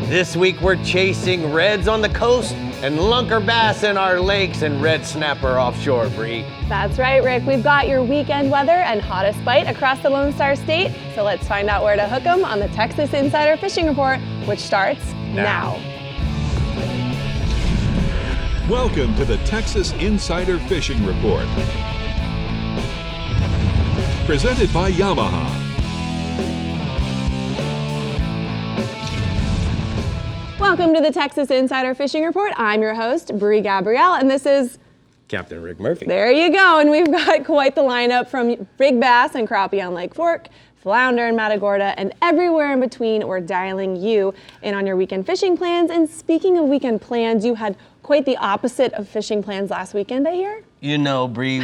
This week we're chasing reds on the coast and lunker bass in our lakes and red snapper offshore, Bree. That's right, Rick. We've got your weekend weather and hottest bite across the Lone Star State. So let's find out where to hook 'em on the Texas Insider Fishing Report, which starts now. Welcome to the Texas Insider Fishing Report. Presented by Yamaha. Welcome to the Texas Insider Fishing Report. I'm your host, Bree Gabrielle, and this is Captain Rick Murphy. There you go, and we've got quite the lineup from big bass and crappie on Lake Fork, flounder in Matagorda, and everywhere in between. We're dialing you in on your weekend fishing plans. And speaking of weekend plans, you had quite the opposite of fishing plans last weekend, I hear? You know, Bree,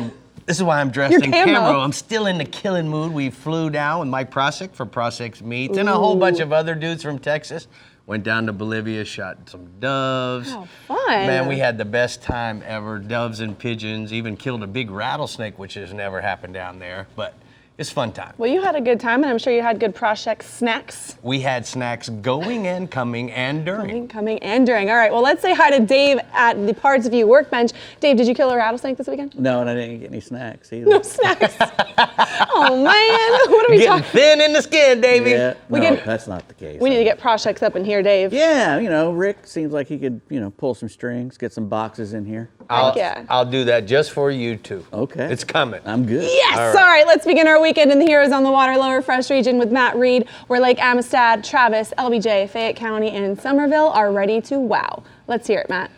this is why I'm dressed in camo. I'm still in the killing mood. We flew down with Mike Prosick for Prosick's Meats and a whole bunch of other dudes from Texas. Went down to Bolivia, shot some doves. How fun. Man, we had the best time ever. Doves and pigeons, even killed a big rattlesnake, which has never happened down there. But it's fun time. Well, you had a good time, and I'm sure you had good Prosick snacks. We had snacks going and coming and during. Coming and during. All right, well, let's say hi to Dave at the Parts of You workbench. Dave, did you kill a rattlesnake this weekend? No, and I didn't get any snacks either. No snacks. Oh, man. What are we Getting talking? thin in the skin, Davey. Yeah, no, that's not the case. We need to get Prosecks up in here, Dave. Yeah, you know, Rick seems like he could, pull some strings, get some boxes in here. I'll do that just for you two. Okay. It's coming. I'm good. Yes! All right, let's begin our weekend in the Heroes on the Water Lower Fresh region with Matt Reed, where Lake Amistad, Travis, LBJ, Fayette County, and Somerville are ready to wow. Let's hear it, Matt.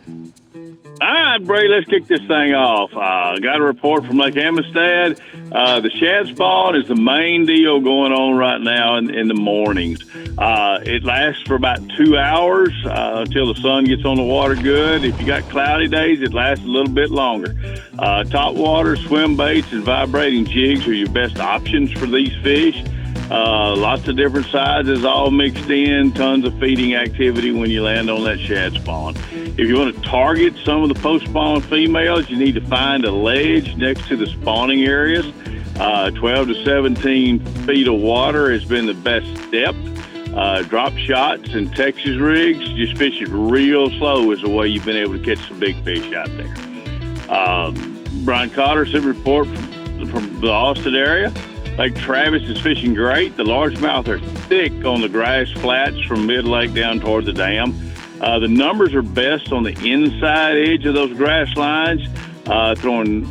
All right, Brady, let's kick this thing off. Got a report from Lake Amistad. The shad spawn is the main deal going on right now in the mornings. It lasts for about 2 hours until the sun gets on the water good. If you got cloudy days, it lasts a little bit longer. Top water, swim baits, and vibrating jigs are your best options for these fish. Lots of different sizes all mixed in, tons of feeding activity when you land on that shad spawn. If you want to target some of the post-spawn females, you need to find a ledge next to the spawning areas. 12 to 17 feet of water has been the best depth. Drop shots and Texas rigs, just fish it real slow is the way you've been able to catch some big fish out there. Brian Cotter sent a report from the Austin area. Lake Travis is fishing great. The largemouth are thick on the grass flats from mid-lake down toward the dam. The numbers are best on the inside edge of those grass lines, throwing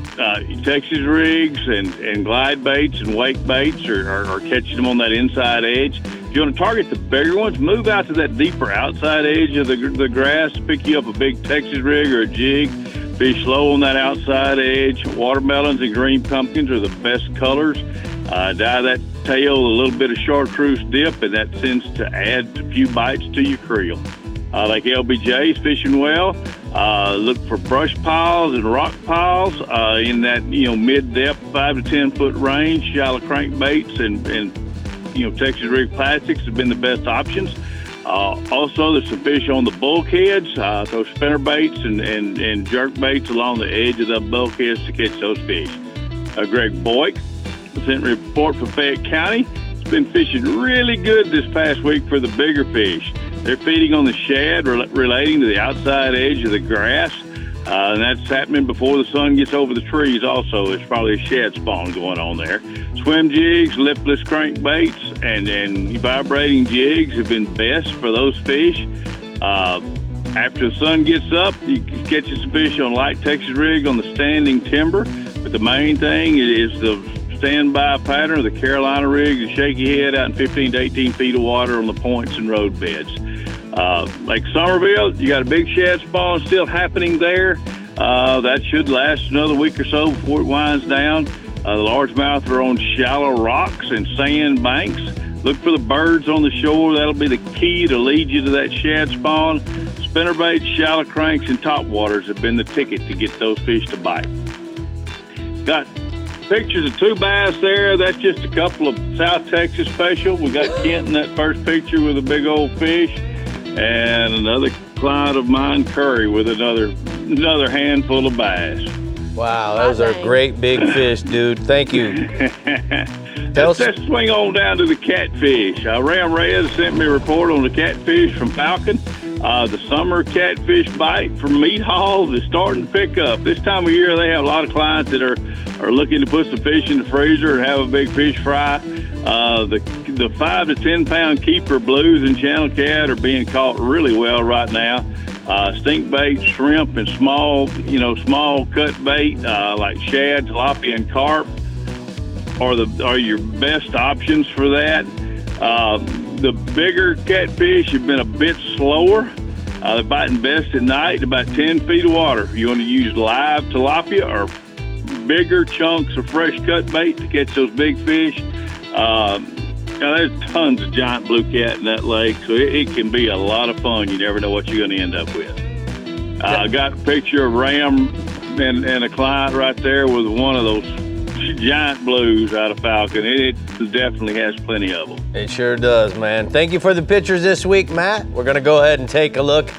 Texas rigs and glide baits and wake baits or catching them on that inside edge. If you want to target the bigger ones, move out to that deeper outside edge of the grass, pick you up a big Texas rig or a jig. Fish slow on that outside edge. Watermelons and green pumpkins are the best colors. Dye that tail a little bit of chartreuse dip, and that tends to add a few bites to your creel. Like LBJ is fishing well. Look for brush piles and rock piles in that mid-depth 5 to 10 foot range. Shallow crankbaits and Texas rig plastics have been the best options. Also, there's some fish on the bulkheads. Throw spinner baits and jerk baits along the edge of the bulkheads to catch those fish. Greg Boyk sent a report from Fayette County. It's been fishing really good this past week for the bigger fish. They're feeding on the shad relating to the outside edge of the grass, and that's happening before the sun gets over the trees also. There's probably a shad spawn going on there. Swim jigs, lipless crankbaits, and vibrating jigs have been best for those fish. After the sun gets up, you can catch some fish on light Texas rig on the standing timber, but the main thing is the standby pattern of the Carolina rig, the shaky head out in 15 to 18 feet of water on the points and road beds. Like Somerville, you got a big shad spawn still happening there. That should last another week or so before it winds down. The largemouth are on shallow rocks and sand banks. Look for the birds on the shore. That'll be the key to lead you to that shad spawn. Spinnerbaits, shallow cranks, and top waters have been the ticket to get those fish to bite. Got pictures of two bass there. That's just a couple of South Texas special. We got Kent in that first picture with a big old fish, and another client of mine, Curry, with another handful of bass. Wow, those are great big fish, dude. Thank you. Let's swing on down to the catfish. Ram Reyes sent me a report on the catfish from Falcon. The summer catfish bite from meat halls is starting to pick up. This time of year, they have a lot of clients that are looking to put some fish in the freezer and have a big fish fry. The 5 to 10 pound keeper blues and channel cat are being caught really well right now. Stink bait, shrimp, and small cut bait like shad, tilapia, and carp are your best options for that. The bigger catfish have been a bit slower. They're biting best at night, about 10 feet of water. You want to use live tilapia or bigger chunks of fresh cut bait to catch those big fish. There's tons of giant blue cat in that lake, so it can be a lot of fun. You never know what you're going to end up with. I got a picture of Ram and a client right there with one of those giant blues out of Falcon. It definitely has plenty of them. It sure does, man. Thank you for the pictures this week, Matt. We're going to go ahead and take a look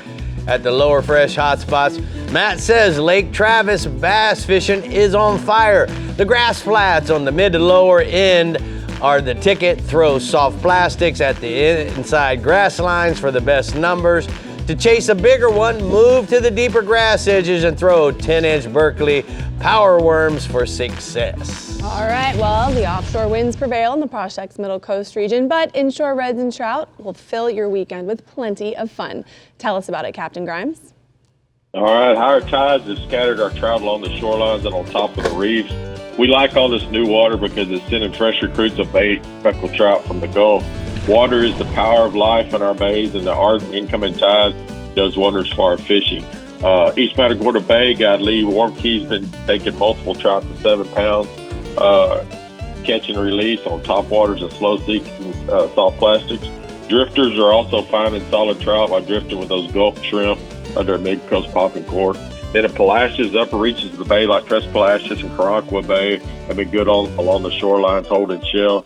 at the lower fresh hotspots. Matt says Lake Travis bass fishing is on fire. The grass flats on the mid to lower end are the ticket. Throw soft plastics at the inside grass lines for the best numbers. To chase a bigger one, move to the deeper grass edges and throw 10-inch Berkeley power worms for success. All right, well, the offshore winds prevail in the Prospect's Middle Coast region, but inshore reds and trout will fill your weekend with plenty of fun. Tell us about it, Captain Grimes. All right, higher tides have scattered our trout along the shorelines and on top of the reefs. We like all this new water because it's sending fresh recruits of bait, speckled trout from the Gulf. Water is the power of life in our bays, and the ardent incoming tide does wonders for our fishing. East Matagorda Bay, got Lee Warmkey's been taking multiple trout to 7 pounds, catch and release on top waters and slow seeking soft plastics. Drifters are also finding solid trout by drifting with those Gulf shrimp under a mid-coast popping cork. Then at Palacios, upper reaches of the bay like Tres Palacios and Caracqua Bay have been good along the shorelines holding shell.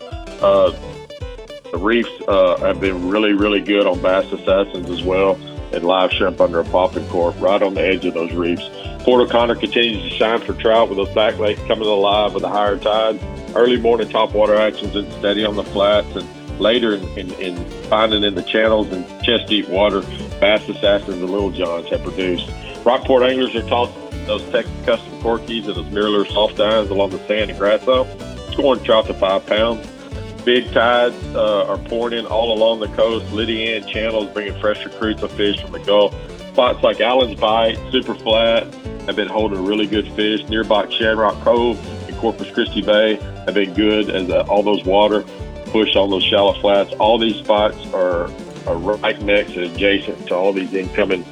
The reefs have been really, really good on bass assassins as well, and live shrimp under a popping cork right on the edge of those reefs. Port O'Connor continues to shine for trout with those back lakes coming alive with the higher tides. Early morning topwater actions and steady on the flats, and later in finding in the channels and chest-deep water, bass assassins and little johns have produced. Rockport anglers are tossing those Texas custom corkies and those mirror soft irons along the sand and grass up, scoring trout to 5 pounds. Big tides are pouring in all along the coast. Lydian channels bringing fresh recruits of fish from the Gulf. Spots like Allen's Bight, Super Flat have been holding really good fish. Nearby Shamrock Cove and Corpus Christi Bay have been good as all those water push on those shallow flats. All these spots are right next and adjacent to all these incoming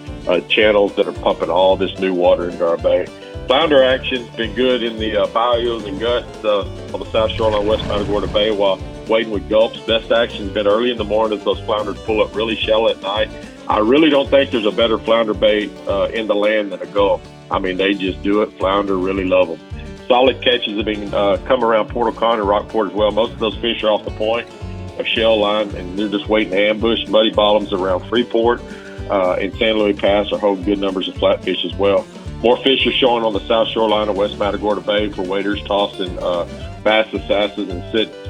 channels that are pumping all this new water into our bay. Flounder action's been good in the bayous and guts on the south shoreline of West Matagorda Bay, while waiting with gulps. Best action's been early in the morning as those flounders pull up really shallow at night. I really don't think there's a better flounder bait in the land than a gulp. I mean, they just do it. Flounder really love them. Solid catches have been come around Port O'Connor and Rockport as well. Most of those fish are off the point of shell line, and they're just waiting to ambush. Muddy bottoms around Freeport and San Luis Pass are holding good numbers of flatfish as well. More fish are showing on the south shoreline of West Matagorda Bay for waders tossing bass assassins and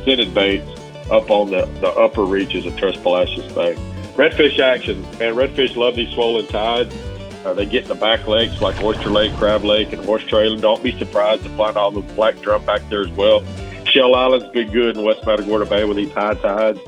scented baits up on the upper reaches of Tres Palacios Bay. Redfish action, man, redfish love these swollen tides. They get in the back lakes like Oyster Lake, Crab Lake, and Horse Trail. Don't be surprised to find all those black drum back there as well. Shell Island's been good in West Matagorda Bay with these high tides.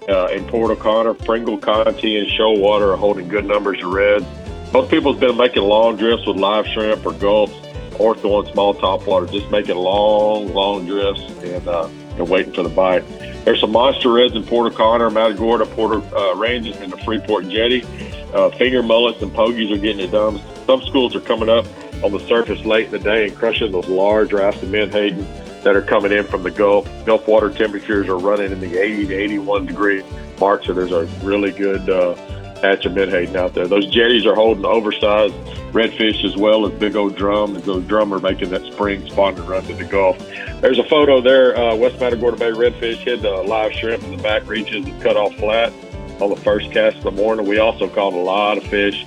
In Port O'Connor, Pringle, Conti, and Shoalwater are holding good numbers of reds. Most people have been making long drifts with live shrimp or gulps or throwing small topwater, just making long drifts and waiting for the bite. There's some monster reds in Port O'Connor, Matagorda, Ranges, and the Freeport Jetty. Finger mullets and pogies are getting it done. Some schools are coming up on the surface late in the day and crushing those large rafts of menhaden that are coming in from the Gulf. Gulf water temperatures are running in the 80 to 81 degree mark, so there's a really good hatch of menhaden out there. Those jetties are holding oversized redfish as well as big old drum, as those drum are making that spring spawn and run to the Gulf. There's a photo there, West Matagorda Bay redfish hit the live shrimp in the back reaches and cut off flat on the first cast of the morning. We also caught a lot of fish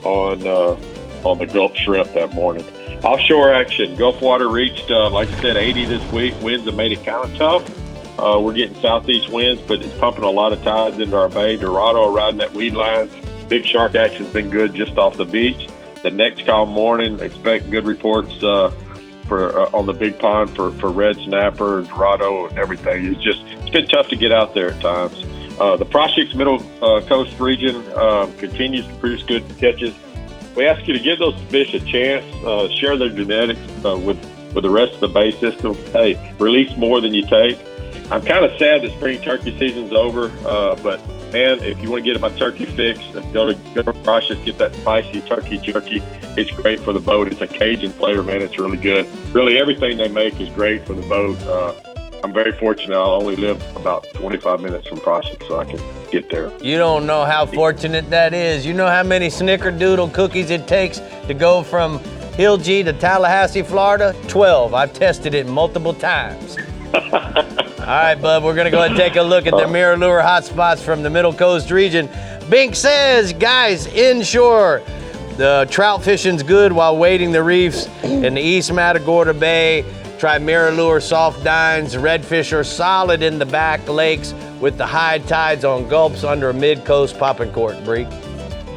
on the Gulf shrimp that morning. Offshore action, Gulf water reached, like I said, 80 this week. Winds have made it kind of tough. We're getting southeast winds, but it's pumping a lot of tides into our bay. Dorado riding that weed line. Big shark action's been good just off the beach. The next calm morning, expect good reports for on the big pond for red snapper, Dorado, and everything. It's been tough to get out there at times. The Project's Middle Coast region continues to produce good catches. We ask you to give those fish a chance, share their genetics with the rest of the bay system. Hey, release more than you take. I'm kind of sad that spring turkey season's over, but man, if you want to get my turkey fix, go to Project, get that spicy turkey jerky. It's great for the boat. It's a Cajun flavor, man. It's really good. Really, everything they make is great for the boat. I'm very fortunate. I'll only live about 25 minutes from Project, so I can get there. You don't know how fortunate that is. You know how many snickerdoodle cookies it takes to go from Hill G to Tallahassee, Florida? 12. I've tested it multiple times. All right, bud, we're gonna go ahead and take a look at the mirror lure hotspots from the Middle Coast region. Bink says, guys, inshore, the trout fishing's good while wading the reefs in the East Matagorda Bay. Try mirror lure, soft dines. Redfish are solid in the back lakes with the high tides on gulps under a mid-coast popping cork, Bree.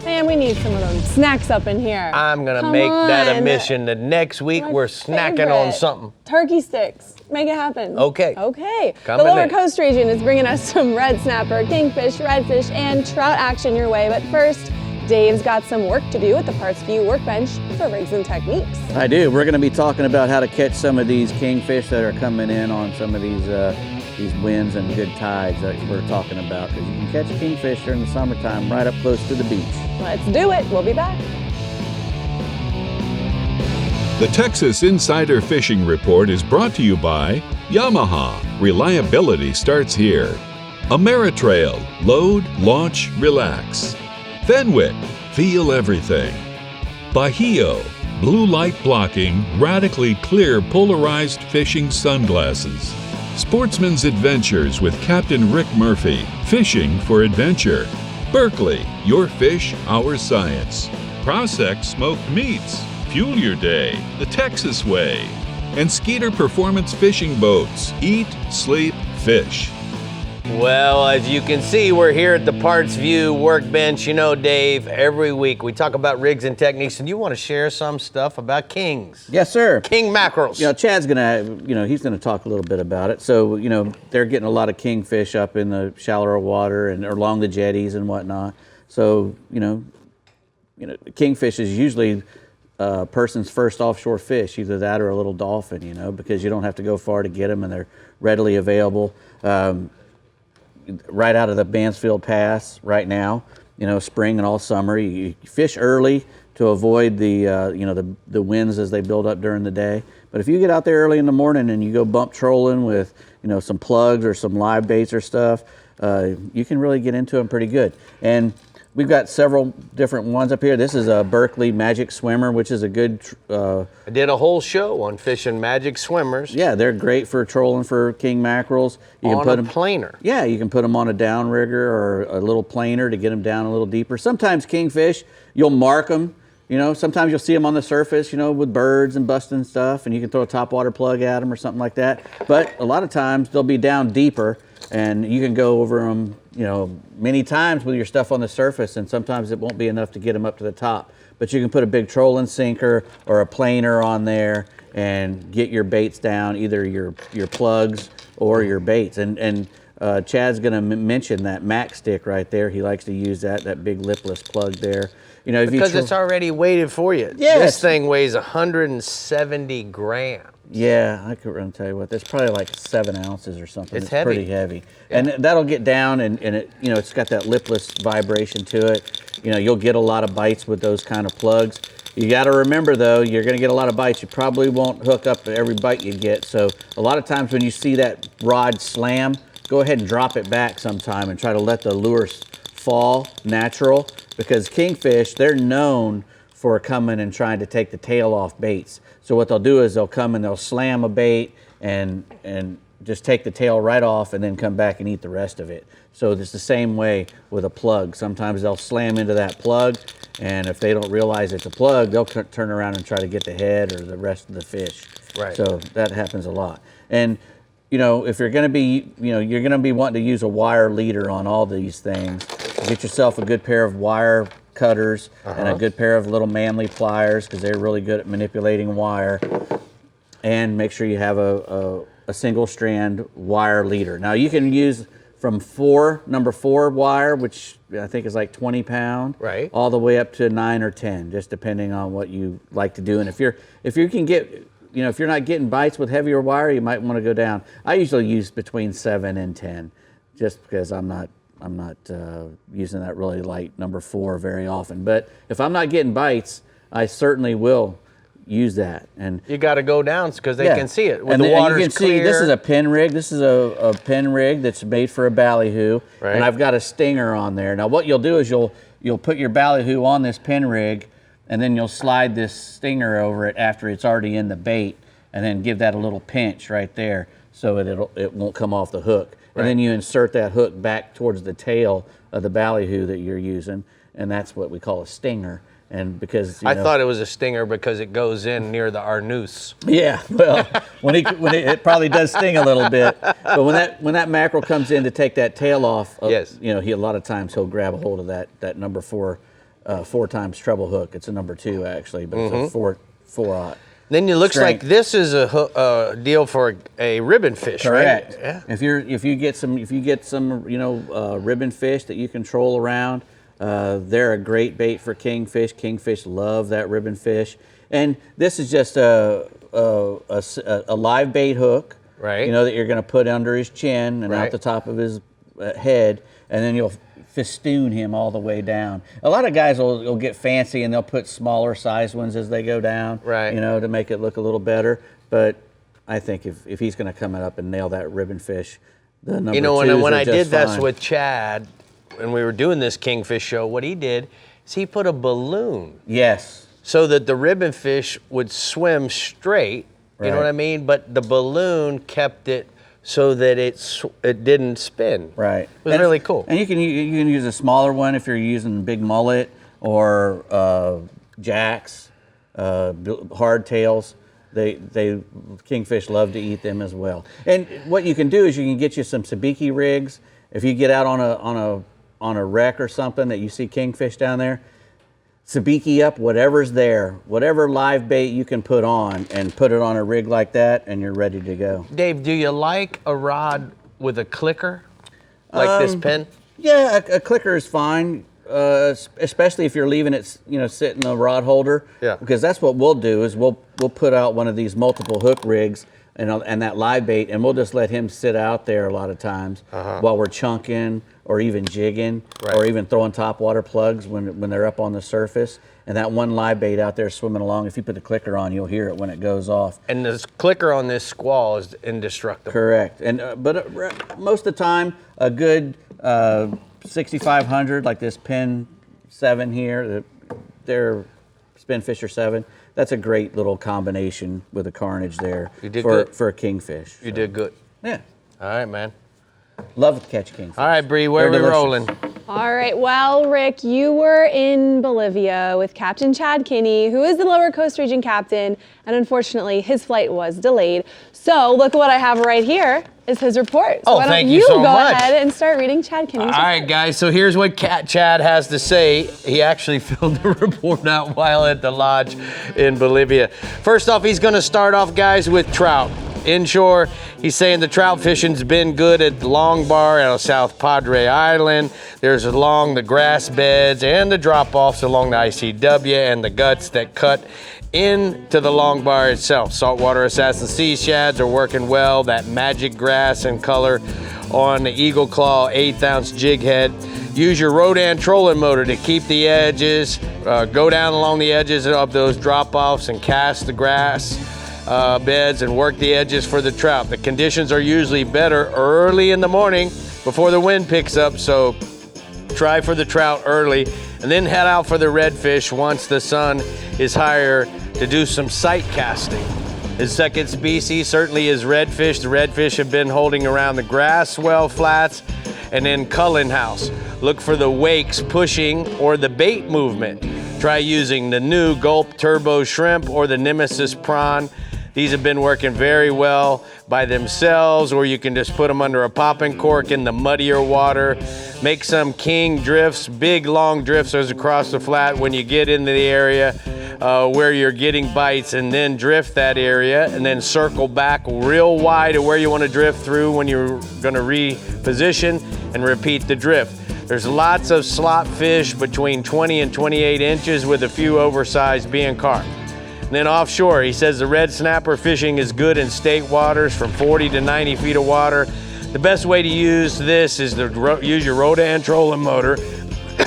Man, we need some of those snacks up in here. I'm gonna Come make that a on. mission. The next week My we're snacking on favorite. something. Turkey sticks. Make it happen. Okay. Okay. Coming The Lower in. Coast region is bringing us some red snapper, kingfish, redfish, and trout action your way. But first, Dave's got some work to do at the Parts View workbench for rigs and techniques. I do. We're going to be talking about how to catch some of these kingfish that are coming in on some of these winds and good tides that we're talking about. Because you can catch kingfish during the summertime right up close to the beach. Let's do it. We'll be back. The Texas Insider Fishing Report is brought to you by Yamaha. Reliability starts here. Ameritrail. Load, launch, relax. Fenwick. Feel everything. Bahio. Blue light blocking, radically clear polarized fishing sunglasses. Sportsman's Adventures with Captain Rick Murphy. Fishing for adventure. Berkeley. Your fish, our science. Prospect Smoked Meats. Fuel your day the Texas way. And Skeeter Performance Fishing Boats. Eat, sleep, fish. Well, as you can see, we're here at the Parts View workbench. You know, Dave, every week we talk about rigs and techniques, and you want to share some stuff about kings. Yes, sir. King mackerels. You know, Chad's gonna, he's gonna talk a little bit about it. So, they're getting a lot of kingfish up in the shallower water and along the jetties and whatnot. So, kingfish is usually a person's first offshore fish, either that or a little dolphin, because you don't have to go far to get them and they're readily available. Right out of the Mansfield Pass right now, spring and all summer. You fish early to avoid the winds as they build up during the day. But if you get out there early in the morning and you go bump trolling with, some plugs or some live baits or stuff, you can really get into them pretty good. And we've got several different ones up here. This is a Berkeley Magic Swimmer, which is a good... I did a whole show on fishing magic swimmers. Yeah, they're great for trolling for king mackerels. You on can put a them, planer. Yeah, you can put them on a downrigger or a little planer to get them down a little deeper. Sometimes kingfish, you'll mark them. Sometimes you'll see them on the surface, with birds and busting stuff, and you can throw a topwater plug at them or something like that. But a lot of times they'll be down deeper, and you can go over them, many times with your stuff on the surface, and sometimes it won't be enough to get them up to the top. But you can put a big trolling sinker or a planer on there and get your baits down, either your plugs or your baits. And Chad's going to mention that Mac stick right there. He likes to use that big lipless plug there. Because it's already weighted for you. Yes. This thing weighs 170 grams. Yeah, I couldn't tell you what. That's probably like 7 ounces or something. It's heavy. Pretty heavy. Yeah. And that'll get down and it, it's got that lipless vibration to it. You'll get a lot of bites with those kind of plugs. You got to remember though, you're going to get a lot of bites. You probably won't hook up to every bite you get. So a lot of times when you see that rod slam, go ahead and drop it back sometime and try to let the lure fall natural, because kingfish, they're known for coming and trying to take the tail off baits. So what they'll do is they'll come and they'll slam a bait and just take the tail right off and then come back and eat the rest of it. So it's the same way with a plug. Sometimes they'll slam into that plug, and if they don't realize it's a plug, they'll turn around and try to get the head or the rest of the fish. Right. So that happens a lot. And if you're going to be, you're going to be wanting to use a wire leader on all these things, get yourself a good pair of wire cutters and a good pair of little manly pliers, because they're really good at manipulating wire. And make sure you have a single strand wire leader. Now you can use from number 4 wire, which I think is like 20 pound, right, all the way up to 9 or 10, just depending on what you like to do. And if you can get, if you're not getting bites with heavier wire, you might want to go down. I usually use between 7 and 10, just because I'm not using that really light number 4 very often. But if I'm not getting bites, I certainly will use that. And you got to go down because they can see it. When the water's water's clear. See, this is a pin rig. This is a pin rig that's made for a ballyhoo, right. And I've got a stinger on there. Now what you'll do is you'll put your ballyhoo on this pin rig, and then you'll slide this stinger over it after it's already in the bait, and then give that a little pinch right there so it won't come off the hook. Right. And then you insert that hook back towards the tail of the ballyhoo that you're using, and that's what we call a stinger. And because I thought it was a stinger because it goes in near our noose. Yeah, well, it probably does sting a little bit, but when that mackerel comes in to take that tail off, yes, a lot of times he'll grab a hold of that number 4 times treble hook. It's a number 2 actually, but it's a 4-aught. Then it looks like this is a deal for a ribbon fish, correct. Right? Yeah. If you get some ribbon fish that you control around. They're a great bait for kingfish. Kingfish love that ribbon fish. And this is just a live bait hook, right? That you're going to put under his chin and right. out the top of his head, and then you'll festoon him all the way down. A lot of guys will get fancy and they'll put smaller size ones as they go down, right? To make it look a little better. But I think if he's going to come up and nail that ribbon fish, the number 2s when are I just did this fine. with Chad, when we were doing this kingfish show, what he did is he put a balloon. Yes. So that the ribbon fish would swim straight, you know what I mean? But the balloon kept it so that it didn't spin. Right. It was really cool. And you can use a smaller one if you're using big mullet or jacks, hardtails. They kingfish love to eat them as well. And what you can do is you can get you some sabiki rigs. If you get out on a wreck or something that you see kingfish down there, sabiki up whatever's there, whatever live bait you can put on, and put it on a rig like that, and you're ready to go. Dave, do you like a rod with a clicker like this pen? Yeah, a clicker is fine, especially if you're leaving it, sit in a rod holder. Yeah. Because that's what we'll do is we'll put out one of these multiple hook rigs and that live bait, and we'll just let him sit out there a lot of times while we're chunking or even jigging or even throwing topwater plugs when they're up on the surface. And that one live bait out there swimming along, if you put the clicker on, you'll hear it when it goes off. And the clicker on this squall is indestructible. Correct. And but most of the time, a good 6500, like this Pen 7 here, their Spinfisher 7, that's a great little combination with a Carnage there for a kingfish. You did good. Yeah. All right, man. Love to catch kingfish. All right, Bree, where are we rolling? All right, well, Rick, you were in Bolivia with Captain Chad Kinney, who is the Lower Coast Region captain, and unfortunately, his flight was delayed. So look at what I have right here is his report. So Oh, why don't thank you so go much. ahead and start reading Chad Kinney's All report. right, guys, so here's what Chad has to say. He actually filled the report out while at the lodge in Bolivia. First off, he's going to start off, guys, with trout. Inshore, he's saying the trout fishing's been good at the Long Bar out of South Padre Island. There's along the grass beds and the drop-offs along the ICW and the guts that cut into the Long Bar itself. Saltwater assassin sea shads are working well. That magic grass and color on the Eagle Claw 1/8 ounce jig head. Use your Rodan trolling motor to keep the edges. Go down along the edges of those drop-offs and cast the grass beds and work the edges for the trout. The conditions are usually better early in the morning before the wind picks up, so try for the trout early and then head out for the redfish once the sun is higher to do some sight casting. His second species certainly is redfish. The redfish have been holding around the grass well flats and then culling house. Look for the wakes pushing or the bait movement. Try using the new Gulp Turbo Shrimp or the Nemesis Prawn. These have been working very well by themselves, or you can just put them under a popping cork in the muddier water. Make some king drifts, big long drifts across the flat when you get into the area where you're getting bites, and then drift that area and then circle back real wide to where you want to drift through when you're going to reposition and repeat the drift. There's lots of slot fish between 20 and 28 inches with a few oversized being caught. And then offshore, he says the red snapper fishing is good in state waters from 40 to 90 feet of water. The best way to use this is to use your rotor and trolling motor,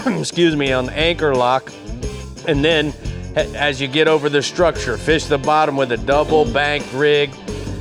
excuse me, on the anchor lock. And then as you get over the structure, fish the bottom with a double bank rig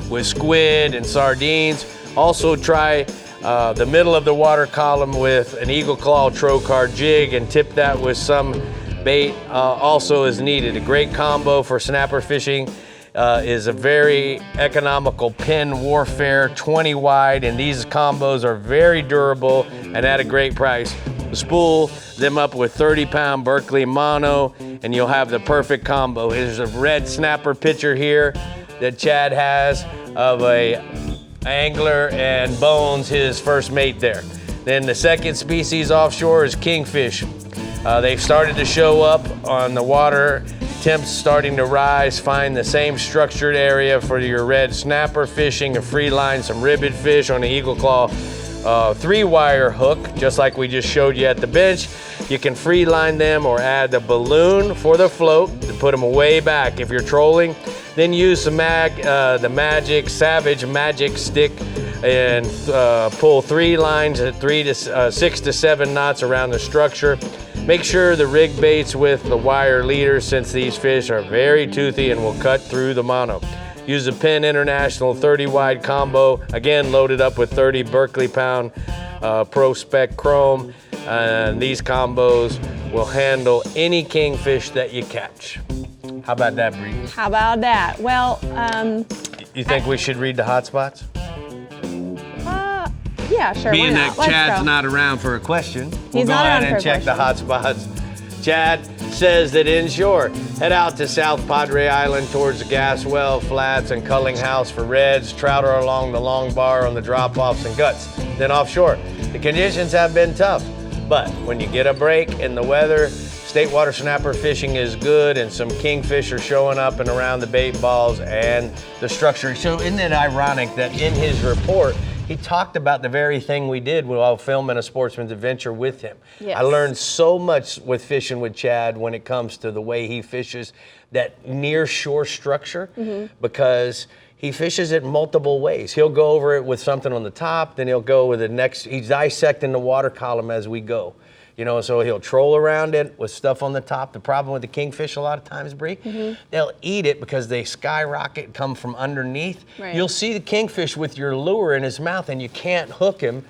with squid and sardines. Also try the middle of the water column with an eagle claw trocar jig and tip that with some bait also is needed. A great combo for snapper fishing is a very economical pin warfare 20 wide, and these combos are very durable and at a great price. Spool them up with 30-pound Berkley mono and you'll have the perfect combo. Here's a red snapper picture here that Chad has of a angler and Bones, his first mate there. Then the second species offshore is kingfish. They've started to show up on the water. Temps starting to rise. Find the same structured area for your red snapper fishing, a free line, some ribbit fish on the eagle claw 3-wire hook, just like we just showed you at the bench. You can free line them or add a balloon for the float to put them way back if you're trolling. Then use the Savage Magic Stick and pull 3 lines at 6 to 7 knots around the structure. Make sure the rig baits with the wire leader, since these fish are very toothy and will cut through the mono. Use the Penn International 30 wide combo, again loaded up with 30 Berkley pound Pro Spec Chrome. And these combos will handle any kingfish that you catch. How about that, Bree? How about that? Well, you think we should read the hot spots? Yeah, sure. Being why that not? Let's Chad's go. not around for a question, we'll He's go not ahead around for and a check the question. hot spots. Chad says that inshore, head out to South Padre Island towards the Gaswell Flats and Culling House for reds. Trout are along the long bar on the drop-offs and guts. Then offshore, the conditions have been tough, but when you get a break in the weather, state water snapper fishing is good, and some kingfish are showing up and around the bait balls and the structure. So isn't it ironic that in his report, he talked about the very thing we did while filming A Sportsman's Adventure with him. Yes. I learned so much with fishing with Chad when it comes to the way he fishes that near shore structure, because he fishes it multiple ways. He'll go over it with something on the top, then he'll go with the next, he's dissecting the water column as we go. You know, so he'll troll around it with stuff on the top. The problem with the kingfish a lot of times, Bree, they'll eat it because they skyrocket, come from underneath. Right. You'll see the kingfish with your lure in his mouth and you can't hook him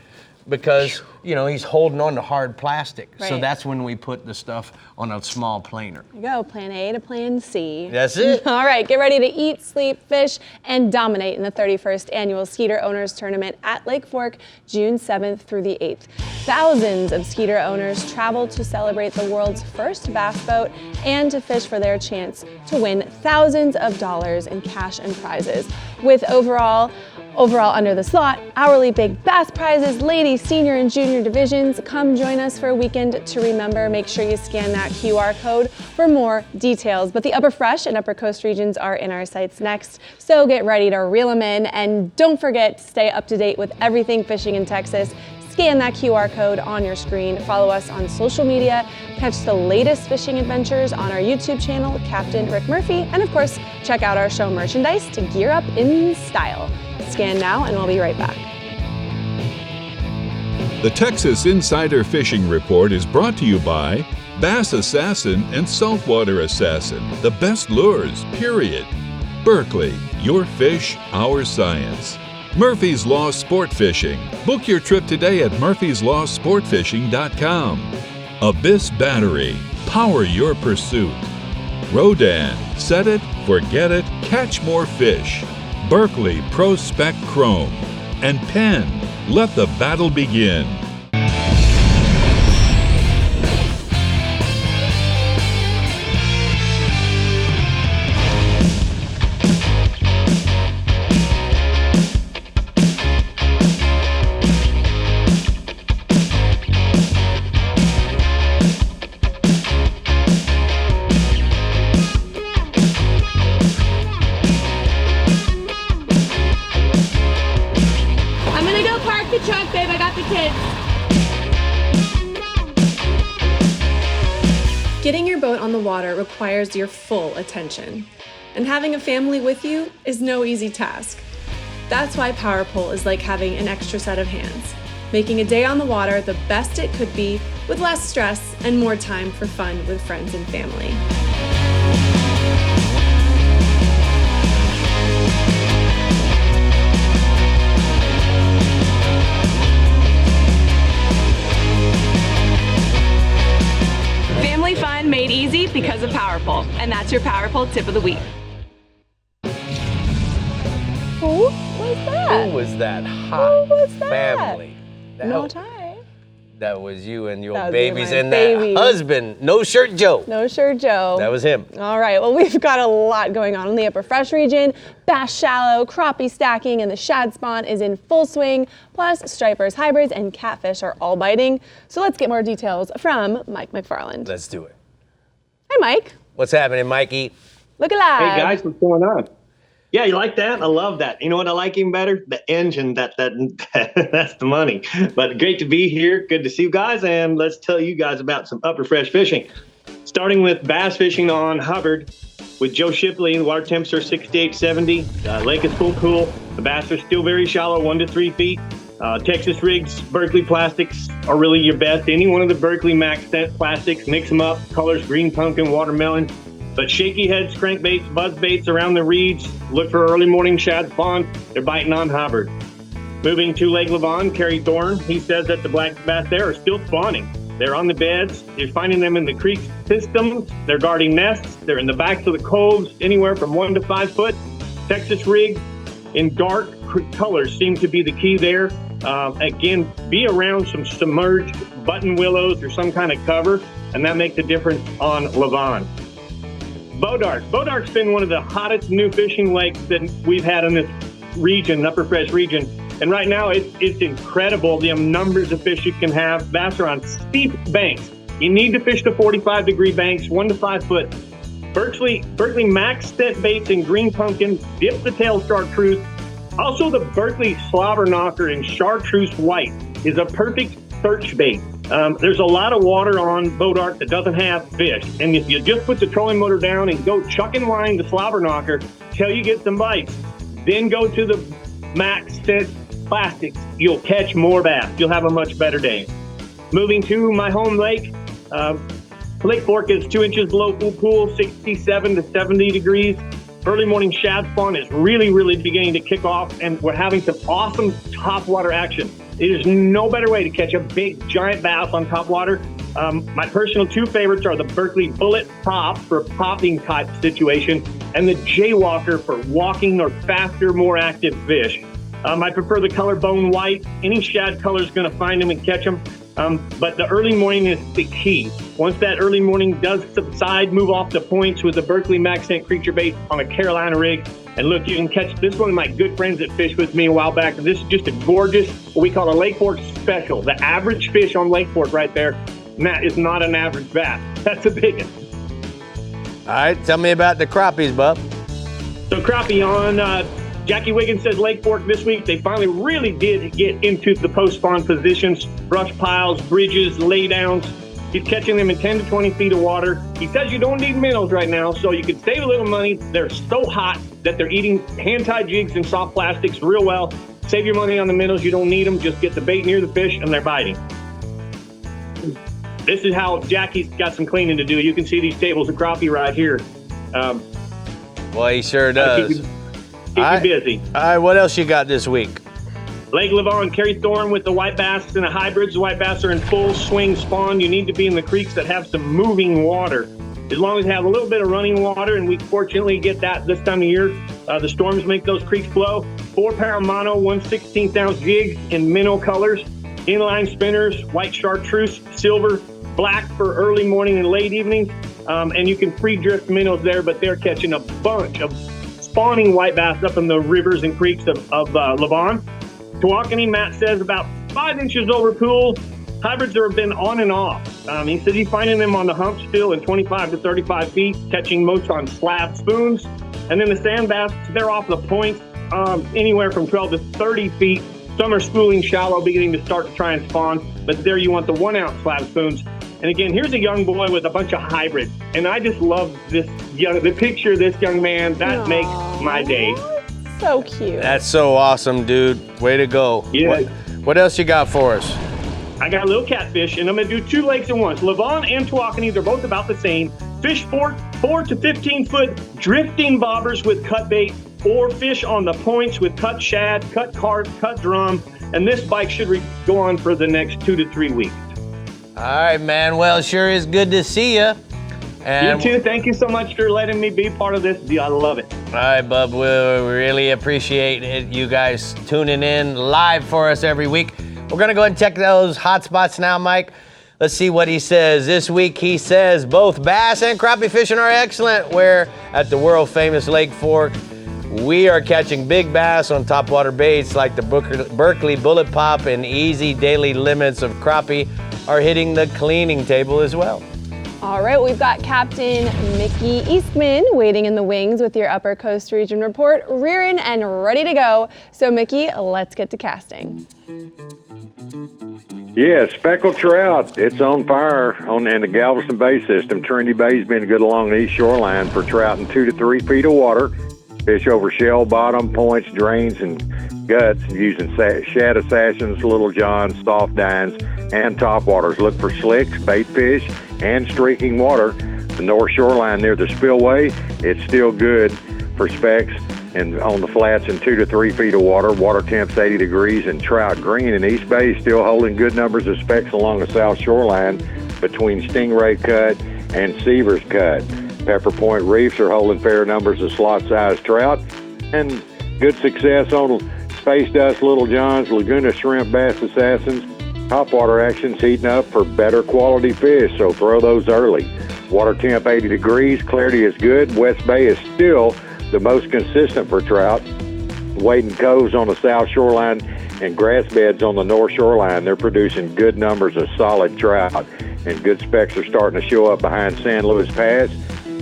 because, you know, he's holding on to hard plastic. So Right. that's when we put the stuff on a small planer. There you go, plan A to plan C. That's it. All right, get ready to eat, sleep, fish, and dominate in the 31st Annual Skeeter Owners Tournament at Lake Fork, June 7th through the 8th. Thousands of Skeeter owners travel to celebrate the world's first bass boat and to fish for their chance to win thousands of dollars in cash and prizes. With overall under the slot, hourly big bass prizes, ladies, senior, and junior divisions. Come join us for a weekend to remember. Make sure you scan that QR code for more details. But the Upper Fresh and Upper Coast regions are in our sights next, so get ready to reel them in. And don't forget to stay up to date with everything fishing in Texas. Scan that QR code on your screen. Follow us on social media. Catch the latest fishing adventures on our YouTube channel, Captain Rick Murphy. And of course, check out our show merchandise to gear up in style. Scan now, and we'll be right back. The Texas Insider Fishing Report is brought to you by Bass Assassin and Saltwater Assassin, the best lures, period. Berkeley, your fish, our science. Murphy's Law Sport Fishing. Book your trip today at murphyslawsportfishing.com. Abyss Battery. Power your pursuit. Rodan. Set it, forget it, catch more fish. Berkley Pro Spec Chrome. And Penn. Let the battle begin. Getting your boat on the water requires your full attention, and having a family with you is no easy task. That's why Power Pole is like having an extra set of hands, making a day on the water the best it could be with less stress and more time for fun with friends and family. Family fun made easy because of Power Pole, and that's your Power Pole tip of the week. Who was that? Who was that hot Who was that? family? No tie. That was you and your That was me and babies my and babies. that husband, No Shirt Joe. No Shirt Joe. That was him. All right, well, we've got a lot going on in the upper fresh region. Bass shallow, crappie stacking, and the shad spawn is in full swing. Plus, stripers, hybrids, and catfish are all biting. So let's get more details from Mike McFarland. Let's do it. Hi, Mike. What's happening, Mikey? Look alive. Hey guys, what's going on? Yeah, you like that? I love that. You know what I like even better? The engine. That's the money. But great to be here. Good to see you guys, and let's tell you guys about some upper fresh fishing. Starting with bass fishing on Hubbard with Joe Shipley. The water temps are 68, 70. Lake is full cool. The bass are still very shallow, 1 to 3 feet. Texas rigs, Berkeley plastics are really your best. Any one of the Berkeley Max Scent plastics, mix them up. Colors green pumpkin, watermelon. But shaky heads, crankbaits, buzz baits around the reeds. Look for early morning shad spawn. They're biting on Hubbard. Moving to Lake Levon, Kerry Thorne, he says that the black bass there are still spawning. They're on the beds. You're finding them in the creek systems. They're guarding nests. They're in the backs of the coves, anywhere from 1 to 5 foot. Texas rig in dark colors seem to be the key there. Again, be around some submerged button willows or some kind of cover, and that makes a difference on Levon. Bodark. Bodark's been one of the hottest new fishing lakes that we've had in this region, upper fresh region. And right now it's incredible the numbers of fish you can have. Bass are on steep banks. You need to fish the 45-degree banks, 1 to 5 foot. Berkeley Max Scent baits in green pumpkin, dip the tail chartreuse. Also the Berkeley slobber knocker in chartreuse white is a perfect search bait. There's a lot of water on Bodark that doesn't have fish. And if you just put the trolling motor down and go chucking line the slobber knocker till you get some bites, then go to the Max Scent plastics, you'll catch more bass. You'll have a much better day. Moving to my home lake, Lake Fork is 2 inches below full pool, 67 to 70 degrees. Early morning shad spawn is really beginning to kick off, and we're having some awesome topwater action. There's no better way to catch a big, giant bass on topwater. My personal 2 favorites are the Berkeley Bullet Pop for a popping type situation, and the Jaywalker for walking or faster, more active fish. I prefer the color bone white. Any shad color is going to find them and catch them. But the early morning is the key. Once that early morning does subside, move off the points with the Berkeley Max Scent creature bait on a Carolina rig. And look, you can catch this one of my good friends that fished with me a while back. This is just a gorgeous, what we call a Lake Fork special. The average fish on Lake Fork right there, and that is not an average bass. That's a big one. All right, tell me about the crappies, bub. So crappie on Jackie Wiggins says Lake Fork this week, they finally really did get into the post-spawn positions, brush piles, bridges, laydowns. He's catching them in 10 to 20 feet of water. He says you don't need minnows right now, so you can save a little money. They're so hot that they're eating hand-tied jigs and soft plastics real well. Save your money on the minnows. You don't need them. Just get the bait near the fish, and they're biting. This is how Jackie's got some cleaning to do. You can see these tables of crappie right here. Well, he sure does. Keep you busy. All right, what else you got this week? Lake Levon, Kerry Thorne with the white bass and the hybrids. The white bass are in full swing spawn. You need to be in the creeks that have some moving water. As long as you have a little bit of running water, and we fortunately get that this time of year, the storms make those creeks flow. 4-pound mono, 1/16 ounce jigs in minnow colors, inline spinners, white chartreuse, silver, black for early morning and late evening. And you can free drift minnows there, but they're catching a bunch of spawning white bass up in the rivers and creeks of Levon. Tawakoni, Matt says about 5 inches over pool. Hybrids have been on and off. He says he's finding them on the hump still in 25 to 35 feet, catching most on slab spoons. And then the sand bass, they're off the point anywhere from 12 to 30 feet. Some are schooling shallow, beginning to start to try and spawn. But there you want the 1 ounce slab spoons. And again, here's a young boy with a bunch of hybrids. And I just love the picture of this young man. That makes my day. So cute. That's so awesome, dude. Way to go. Yeah. What else you got for us? I got a little catfish, and I'm going to do 2 lakes at once. Levant and Tawakoni, they're both about the same. Fish 4 to 15-foot drifting bobbers with cut bait, or fish on the points with cut shad, cut carp, cut drum. And this bike should go on for the next 2 to 3 weeks. All right, man. Well, it sure is good to see you. And You too. Thank you so much for letting me be part of this deal. I love it. all right, bub. We really appreciate it. You guys tuning in live for us every week. We're going to go ahead and check those hot spots now, Mike. Let's see what he says. This week, he says both bass and crappie fishing are excellent. Where at the world-famous Lake Fork, we are catching big bass on topwater baits like the Berkeley Bullet Pop, and easy daily limits of crappie are hitting the cleaning table as well. All right, we've got Captain Mickey Eastman waiting in the wings with your Upper Coast Region report, rearing and ready to go. So Mickey, let's get to casting. Yeah, speckled trout. It's on fire in the Galveston Bay system. Trinity Bay's been good along the east shoreline for trout in 2 to 3 feet of water. Fish over shell bottom, points, drains, and guts using shad assassins, little johns, soft dines, and topwaters. Look for slicks, bait fish, and streaking water. The north shoreline near the spillway, it's still good for specks. And on the flats in 2 to 3 feet of water, water temps 80 degrees, and trout green. And East Bay is still holding good numbers of specks along the south shoreline between Stingray Cut and Seavers Cut. Pepper Point reefs are holding fair numbers of slot-sized trout, and good success on Space Dust, Little Johns, Laguna Shrimp, Bass Assassins. Topwater action's heating up for better quality fish, so throw those early. Water temp 80 degrees, clarity is good. West Bay is still the most consistent for trout. Wading coves on the south shoreline and grass beds on the north shoreline, they're producing good numbers of solid trout, and good specks are starting to show up behind San Luis Pass.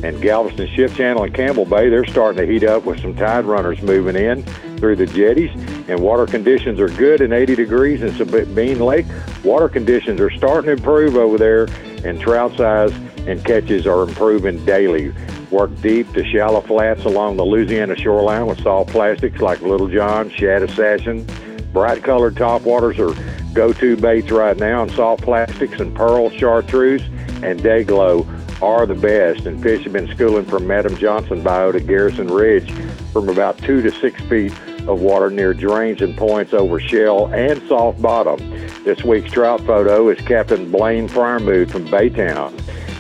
And Galveston Ship Channel and Campbell Bay, they're starting to heat up with some tide runners moving in through the jetties. And water conditions are good in 80 degrees in Sabine Lake. Water conditions are starting to improve over there, and trout size and catches are improving daily. Work deep to shallow flats along the Louisiana shoreline with soft plastics like Little John, Shad Assassin. Bright colored topwaters are go-to baits right now, and soft plastics and pearl, chartreuse, and day glow are the best. And fish have been schooling from Madam Johnson Bayou to Garrison Ridge from about 2 to 6 feet of water near drains and points over shell and soft bottom. This week's trout photo is Captain Blaine Fryermuth from Baytown.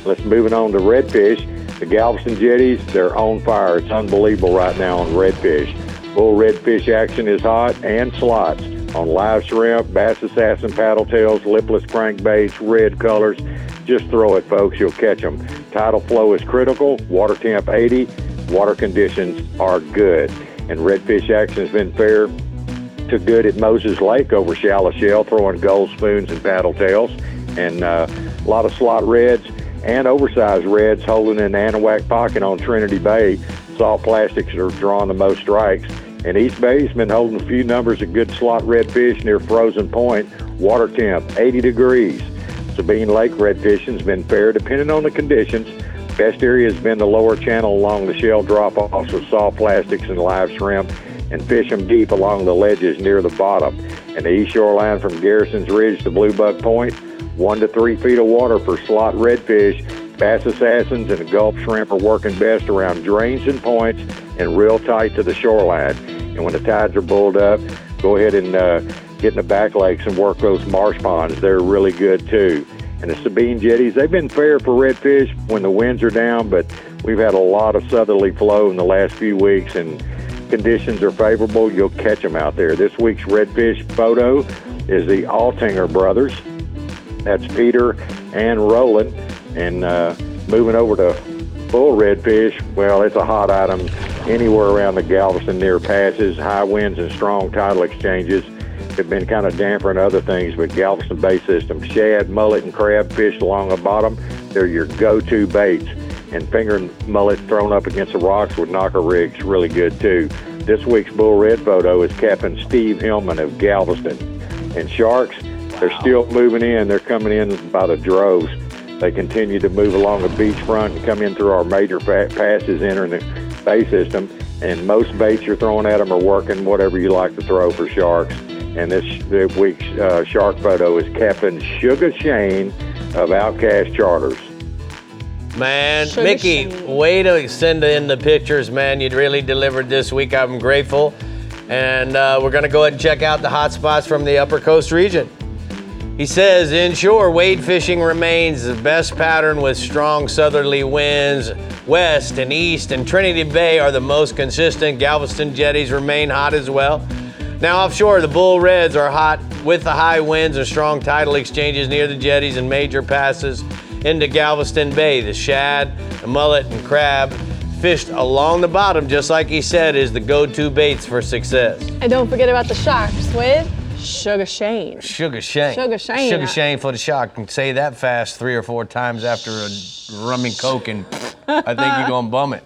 Let's move on to redfish. The Galveston jetties, they're on fire. It's unbelievable right now on redfish. Bull redfish action is hot, and slots on live shrimp, bass assassin paddle tails, lipless crankbaits, red colors. Just throw it, folks. You'll catch them. Tidal flow is critical. Water temp 80. Water conditions are good. And redfish action has been fair to good at Moses Lake over shallow shell, throwing gold spoons and paddle tails. And a lot of slot reds and oversized reds holding in the Anahuac Pocket on Trinity Bay. Soft plastics are drawing the most strikes. And East Bay's been holding a few numbers of good slot redfish near Frozen Point. Water temp 80 degrees. Sabine Lake redfishing's been fair depending on the conditions. Best area has been the lower channel along the shell drop-offs with soft plastics and live shrimp, and fish them deep along the ledges near the bottom. And the east shoreline from Garrison's Ridge to Bluebug Point, 1 to 3 feet of water for slot redfish. Bass Assassins and Gulf shrimp are working best around drains and points and real tight to the shoreline. And when the tides are bulled up, go ahead and get in the back lakes and work those marsh ponds. They're really good too. And the Sabine jetties, they've been fair for redfish when the winds are down, but we've had a lot of southerly flow in the last few weeks, and conditions are favorable. You'll catch them out there. This week's redfish photo is the Altinger brothers. That's Peter and Roland. And moving over to bull redfish, well, it's a hot item anywhere around the Galveston near passes. High winds and strong tidal exchanges have been kind of dampering other things, but Galveston Bay system, shad, mullet, and crab fish along the bottom, they're your go-to baits. And finger and mullet thrown up against the rocks with knocker rigs, really good too. This week's bull red photo is Captain Steve Hillman of Galveston. And sharks, they're still moving in. They're coming in by the droves. They continue to move along the beachfront and come in through our major passes entering the bay system. And most baits you're throwing at them are working, whatever you like to throw for sharks. And this week's shark photo is Captain Sugar Shane of Outcast Charters. Man, Sugar Mickey, Shane. way to send in the pictures, man. You really delivered this week. I'm grateful. And we're going to go ahead and check out the hot spots from the Upper Coast region. He says, inshore, wade fishing remains the best pattern with strong southerly winds. West and east and Trinity Bay are the most consistent. Galveston jetties remain hot as well. Now offshore, the bull reds are hot with the high winds and strong tidal exchanges near the jetties and major passes into Galveston Bay. The shad, the mullet, and crab fished along the bottom, just like he said, is the go-to baits for success. And don't forget about the sharks with Sugar Shane. Sugar Shane. Sugar Shane. Sugar Shane for the shark. Can say that fast 3 or 4 times after a rum and coke, and I think you're gonna bum it.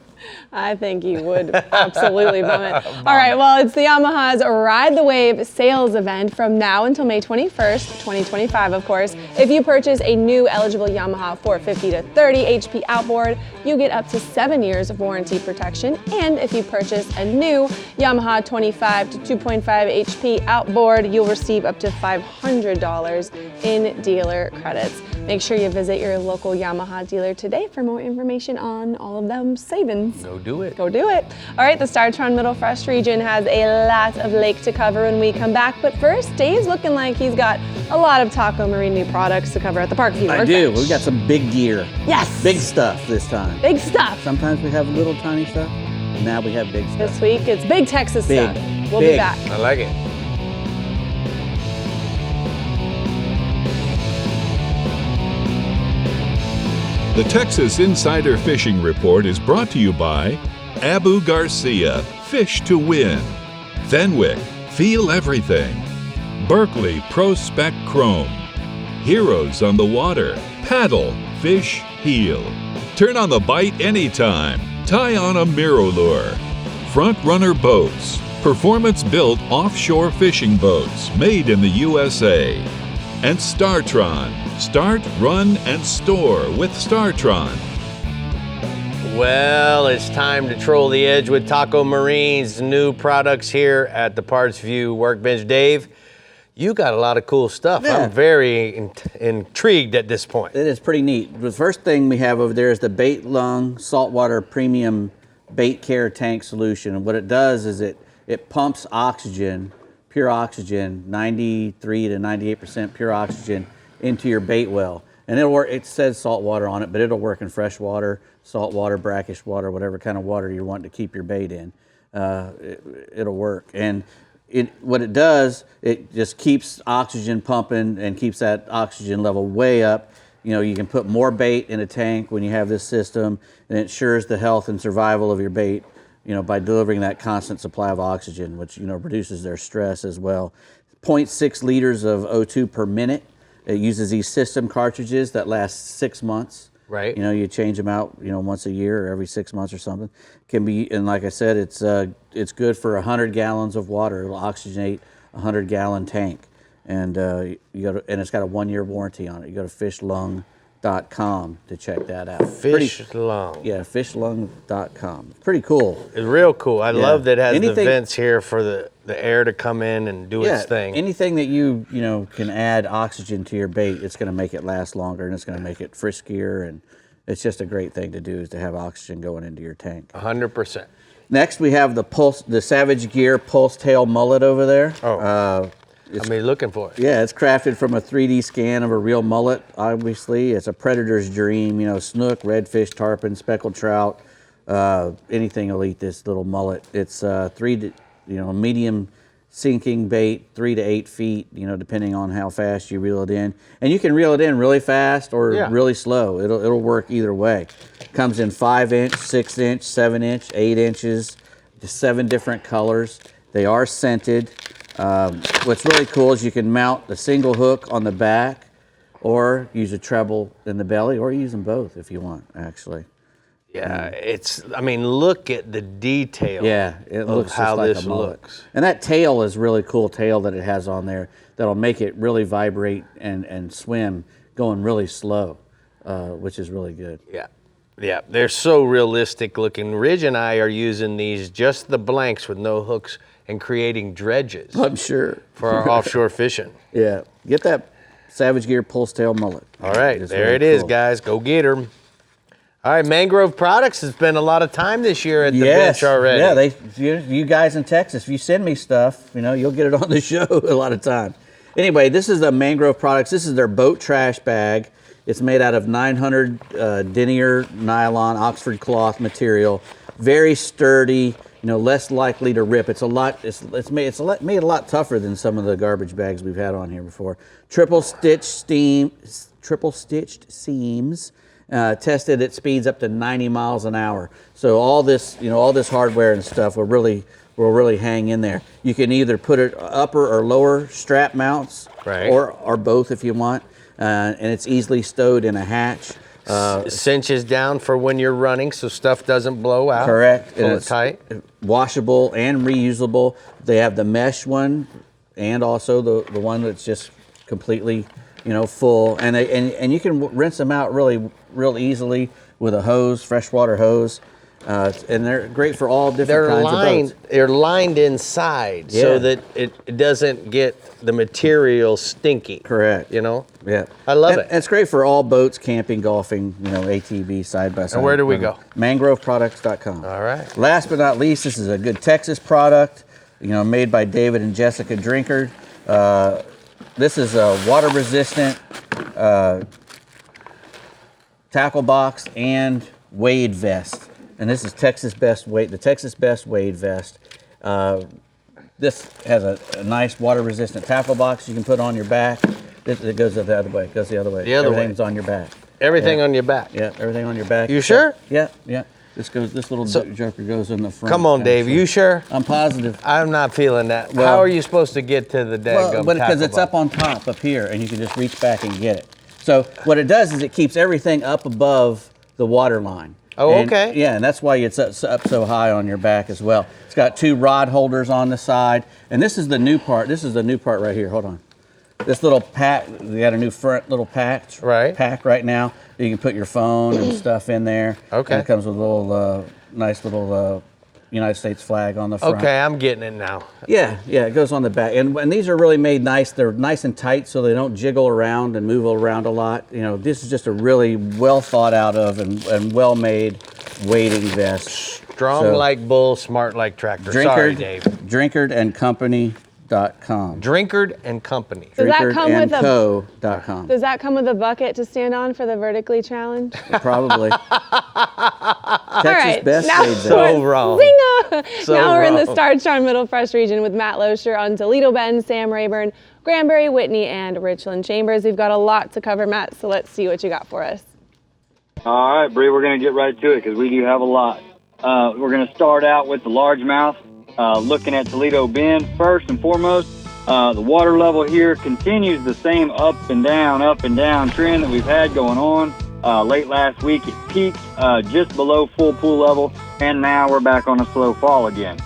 I think you would absolutely bum it. All right, well, it's the Yamaha's Ride the Wave sales event from now until May 21st, 2025, of course. If you purchase a new eligible Yamaha 450 to 30 HP outboard, you get up to 7 years of warranty protection. And if you purchase a new Yamaha 25 to 2.5 HP outboard, you'll receive up to $500 in dealer credits. Make sure you visit your local Yamaha dealer today for more information on all of them savings. Go do it. Go do it. All right, the Startron Middle Fresh region has a lot of lake to cover when we come back. But first, Dave's looking like he's got a lot of Taco Marine new products to cover at the Parkview. I do. We've got some big gear. Yes. Big stuff this time. Big stuff. Sometimes we have little tiny stuff. Now we have big stuff. This week, it's big Texas Big. stuff. We'll Big. be back. I like it. The Texas Insider Fishing Report is brought to you by Abu Garcia, Fish to Win, Fenwick, Feel Everything, Berkeley Pro Spec Chrome, Heroes on the Water, Paddle, Fish, Heel, Turn on the Bite anytime, Tie on a Mirrolure, Front Runner Boats, performance-built offshore fishing boats made in the USA, and Startron. Start, run, and store with Startron. Well, it's time to troll the edge with Taco Marine's new products here at the Parts View Workbench. Dave, you got a lot of cool stuff. Yeah. I'm very intrigued at this point. It is pretty neat. The first thing we have over there is the Bait Lung Saltwater Premium Bait Care Tank Solution. And what it does is it pumps oxygen, pure oxygen, 93 to 98% pure oxygen into your bait well. And it'll work, it says salt water on it, but it'll work in fresh water, salt water, brackish water, whatever kind of water you want to keep your bait in. It'll work. And what it does, it just keeps oxygen pumping and keeps that oxygen level way up. You know, you can put more bait in a tank when you have this system, and it ensures the health and survival of your bait, you know, by delivering that constant supply of oxygen, which, you know, reduces their stress as well. 0.6 liters of O2 per minute. It uses these system cartridges that last 6 months. Right. You know, you change them out, you know, once a year or every 6 months or something. Can be, and like I said, it's good for 100 gallons of water. It'll oxygenate a 100-gallon tank, and and it's got a 1-year warranty on it. You go to fishlung.com to check that out. Fish Lung. Yeah, fishlung.com. Pretty cool. It's real cool. I love that it has Anything- the vents here for the air to come in and do its thing. Anything that you know can add oxygen to your bait, it's going to make it last longer, and it's going to make it friskier, and it's just a great thing to do is to have oxygen going into your tank. 100%. Next, we have the Savage Gear Pulse Tail Mullet over there. Oh. I mean, looking for it. Yeah, it's crafted from a 3D scan of a real mullet, obviously. It's a predator's dream, you know, snook, redfish, tarpon, speckled trout, anything will eat this little mullet. It's medium sinking bait, 3 to 8 feet, you know, depending on how fast you reel it in. And you can reel it in really fast or really slow. It'll work either way. Comes in 5-inch, 6-inch, 7-inch, 8 inches, just 7 different colors. They are scented. What's really cool is you can mount a single hook on the back or use a treble in the belly, or use them both if you want, actually. Yeah, I mean, look at the detail. Yeah, it looks just how like this a mullet. looks. And that tail is really cool tail that it has on there that'll make it really vibrate and swim going really slow. which is really good. Yeah. Yeah, they're so realistic looking. Ridge and I are using these, just the blanks with no hooks, and creating dredges I'm sure. for our offshore fishing. Yeah, get that Savage Gear pulse tail mullet. All right, It's there really it is, cool. guys. Go get her. All right, Mangrove Products has spent a lot of time this year at the Yes. bench already. Yeah, you guys in Texas, if you send me stuff, you'll get it on the show a lot of time. Anyway, this is the Mangrove Products. This is their boat trash bag. It's made out of 900 denier nylon Oxford cloth material. Very sturdy, less likely to rip. It's made a lot tougher than some of the garbage bags we've had on here before. Triple stitched seams. Tested at speeds up to 90 miles an hour. So all this hardware and stuff will really hang in there. You can either put it upper or lower strap mounts, right, or both if you want, and it's easily stowed in a hatch. Cinches down for when you're running, so stuff doesn't blow out. Correct. Pull it tight. Washable and reusable. They have the mesh one, and also the one that's just completely, full. And you can rinse them out real easily with a hose, freshwater hose. And they're great for all different kinds of boats. They're lined inside so that it doesn't get the material stinky. Correct. Yeah. I love it. And it's great for all boats, camping, golfing, ATV, side by side. And where do we go? MangroveProducts.com. All right. Last but not least, this is a good Texas product, made by David and Jessica Drinkard. This is a water resistant tackle box and wade vest. And this is the Texas Best Wade Vest. This has a nice water-resistant tackle box you can put on your back. It goes the other way. The other way. Everything's on your back. Everything on your back. Yeah, everything on your back. You sure? Yeah. This little joker goes in the front. Come on, Dave. You sure? I'm positive. I'm not feeling that. Well, how are you supposed to get to the dadgum because it's tackle up on top, up here, and you can just reach back and get it. So what it does is it keeps everything up above the water line. Oh, And, okay. Yeah, and that's why it's up so high on your back as well. It's got 2 rod holders on the side, and this is the new part. This is the new part right here. Hold on. This little pack, we got a new front little pack right now. You can put your phone and stuff in there. Okay. And it comes with a little nice little United States flag on the front. Okay, I'm getting it now. Yeah, it goes on the back. And these are really made nice. They're nice and tight so they don't jiggle around and move around a lot. This is just a really well thought out of and well made wading vest. Strong like bull, smart like tractor. Sorry, Dave. DrinkardandCompany.com. Drinkard and Company. Does that come with drinkardandco.com. Does that come with a bucket to stand on for the vertically challenge? Probably. Right, Best now Wade So Vest. wrong. Zinga! So now we're in the wrong. Star Charm Middle Fresh region with Matt Loescher on Toledo Bend, Sam Rayburn, Granbury, Whitney, and Richland Chambers. We've got a lot to cover, Matt, so let's see what you got for us. All right, Bree, we're going to get right to it because we do have a lot. We're going to start out with the largemouth, looking at Toledo Bend. First and foremost, the water level here continues the same up and down trend that we've had going on. Late last week, it peaked just below full pool level, and now we're back on a slow fall again.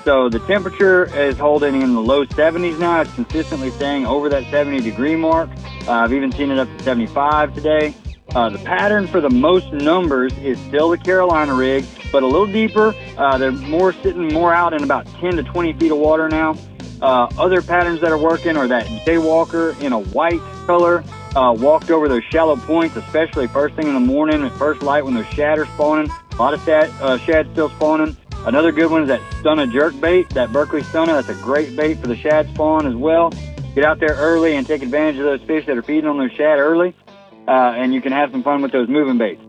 So the temperature is holding in the low 70s now. It's consistently staying over that 70-degree mark. I've even seen it up to 75 today. The pattern for the most numbers is still the Carolina rig, but a little deeper. They're sitting more out in about 10 to 20 feet of water now. Other patterns that are working are that jaywalker in a white color, walked over those shallow points, especially first thing in the morning at first light when those shad are spawning. A lot of shad still spawning. Another good one is that stunna jerk bait, that Berkeley stunna. That's a great bait for the shad spawn as well. Get out there early and take advantage of those fish that are feeding on those shad early, and you can have some fun with those moving baits.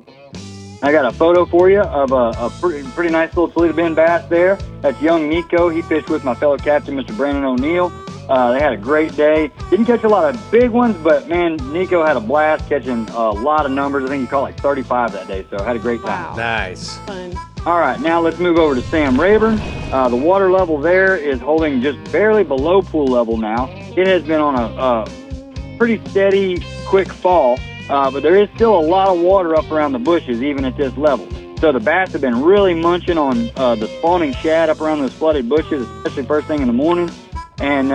I got a photo for you of a pretty nice little Toledo Bend bass there. That's young Nico. He fished with my fellow captain, Mr. Brandon O'Neill. They had a great day. Didn't catch a lot of big ones, but, man, Nico had a blast catching a lot of numbers. I think he caught like 35 that day, so had a great time. Wow. Nice. Fun. All right, now let's move over to Sam Rayburn. The water level there is holding just barely below pool level now. It has been on a pretty steady, quick fall. But there is still a lot of water up around the bushes, even at this level. So the bass have been really munching on the spawning shad up around those flooded bushes, especially first thing in the morning. And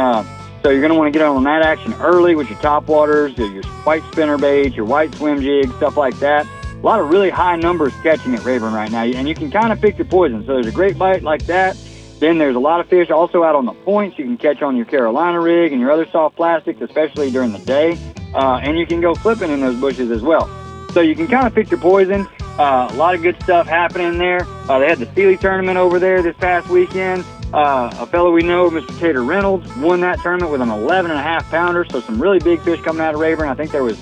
So you're going to want to get on that action early with your top waters, your white spinner baits, your white swim jigs, stuff like that. A lot of really high numbers catching at Rayburn right now, and you can kind of pick your poison. So there's a great bite like that. Then there's a lot of fish also out on the points you can catch on your Carolina rig and your other soft plastics, especially during the day. And you can go flipping in those bushes as well. So you can kind of pick your poison. A lot of good stuff happening there. They had the Sealy tournament over there this past weekend. A fellow we know, Mr. Tater Reynolds, won that tournament with an 11.5 pounder. So some really big fish coming out of Rayburn. I think there was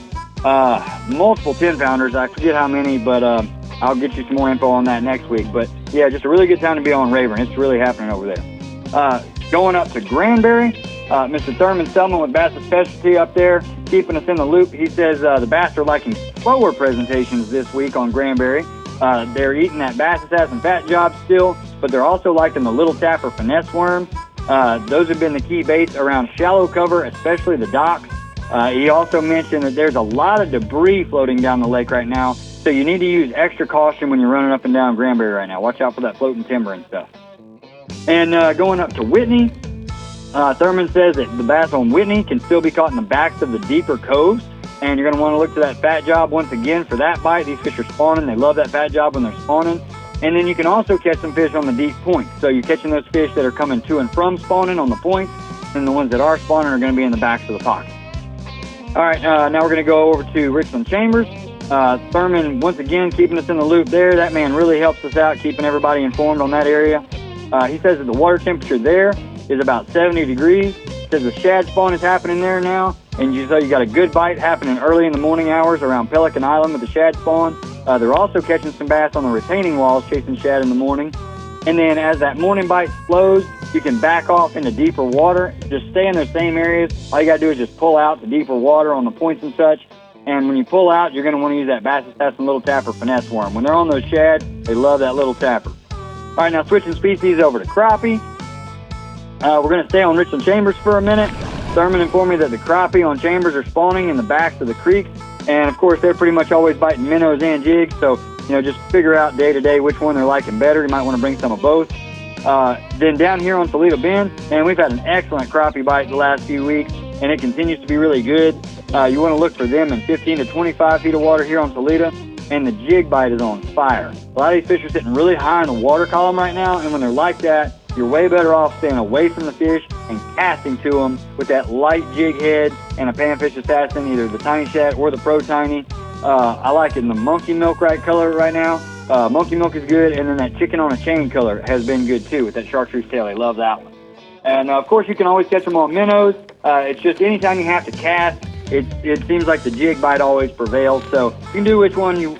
multiple 10 pounders. I forget how many, but I'll get you some more info on that next week. But yeah, just a really good time to be on Rayburn. It's really happening over there. Going up to Granbury, Mr. Thurman Selman with Bass Specialty up there, keeping us in the loop. He says the bass are liking slower presentations this week on Granbury. They're eating that Bass Assassin Fat Job still, but they're also liking the Little Tapper Finesse Worm. Those have been the key baits around shallow cover, especially the docks. He also mentioned that there's a lot of debris floating down the lake right now, so you need to use extra caution when you're running up and down Granbury right now. Watch out for that floating timber and stuff. And going up to Whitney, Thurman says that the bass on Whitney can still be caught in the backs of the deeper coves, and you're going to want to look to that Fat Job once again for that bite. These fish are spawning. They love that Fat Job when they're spawning. And then you can also catch some fish on the deep points. So you're catching those fish that are coming to and from spawning on the points, and the ones that are spawning are going to be in the backs of the pockets. All right, now we're going to go over to Richland Chambers. Thurman, once again, keeping us in the loop there. That man really helps us out, keeping everybody informed on that area. He says that the water temperature there is about 70 degrees. He says the shad spawn is happening there now, and you got a good bite happening early in the morning hours around Pelican Island with the shad spawn. They're also catching some bass on the retaining walls, chasing shad in the morning. And then as that morning bite slows, you can back off into deeper water. Just stay in those same areas. All you got to do is just pull out to deeper water on the points and such. And when you pull out, you're going to want to use that Bass Assassin Little Tapper Finesse Worm. When they're on those shad, they love that little tapper. All right, now switching species over to crappie. We're going to stay on Richland Chambers for a minute. Thurman informed me that the crappie on Chambers are spawning in the backs of the creeks. And, of course, they're pretty much always biting minnows and jigs. So, just figure out day to day which one they're liking better. You might want to bring some of both. Then down here on Toledo Bend, and we've had an excellent crappie bite the last few weeks, and it continues to be really good. You want to look for them in 15 to 25 feet of water here on Toledo, and the jig bite is on fire. A lot of these fish are sitting really high in the water column right now, and when they're like that, you're way better off staying away from the fish and casting to them with that light jig head and a panfish assassin, either the Tiny Shad or the Pro Tiny. I like it in the monkey milk color right now. Monkey milk is good, and then that chicken on a chain color has been good too with that chartreuse tail. They love that one. And of course, you can always catch them on minnows. It's just anytime you have to cast, it seems like the jig bite always prevails. So you can do which one you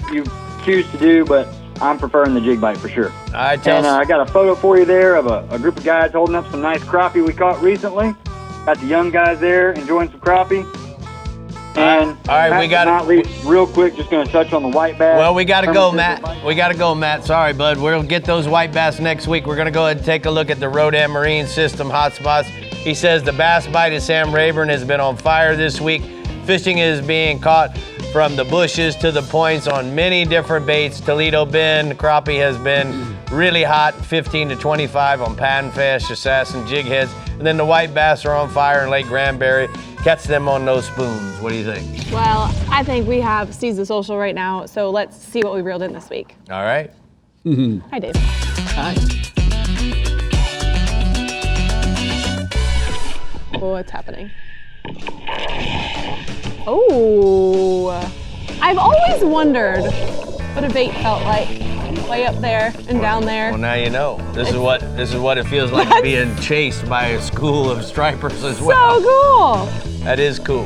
choose to do, but I'm preferring the jig bite for sure. All right, and I got a photo for you there of a group of guys holding up some nice crappie we caught recently. Got the young guys there enjoying some crappie. And all right, we got not least, real quick, just going to touch on the white bass. Well, we got to go, Matt. We got to go, Matt. Sorry, bud. We'll get those white bass next week. We're going to go ahead and take a look at the Rodan Marine System hotspots. He says the bass bite at Sam Rayburn has been on fire this week. Fishing is being caught from the bushes to the points on many different baits. Toledo Bend crappie has been really hot, 15 to 25 on panfish, assassin, jig heads. And then the white bass are on fire in Lake Granbury. Catch them on those spoons. What do you think? Well, I think we have Steve's the Social right now, so let's see what we reeled in this week. All right. Hi, Dave. Hi. What's happening? Oh, I've always wondered what a bait felt like, way up there and down there. Well, now you know. This is what it feels like being chased by a school of stripers as well. So cool. That is cool.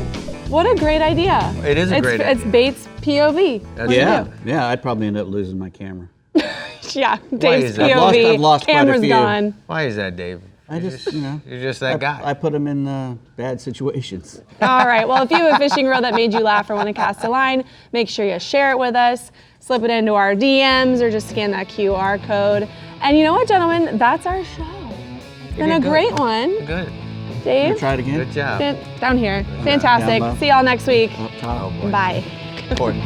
What a great idea. It is a great idea. It's bait's POV. Yeah, I'd probably end up losing my camera. Yeah, Dave's that? POV. I've lost quite a Camera's few. gone. Why is that, Dave? I just, You're just that guy. I put them in bad situations. All right, well, if you have a fishing reel that made you laugh or want to cast a line, make sure you share it with us, slip it into our DMs, or just scan that QR code. And you know what, gentlemen? That's our show. It's been a great one. Good. Dave? Try it again. Good job. Down here. Fantastic. Down low. See y'all next week. Up top. Bye. Poor girl.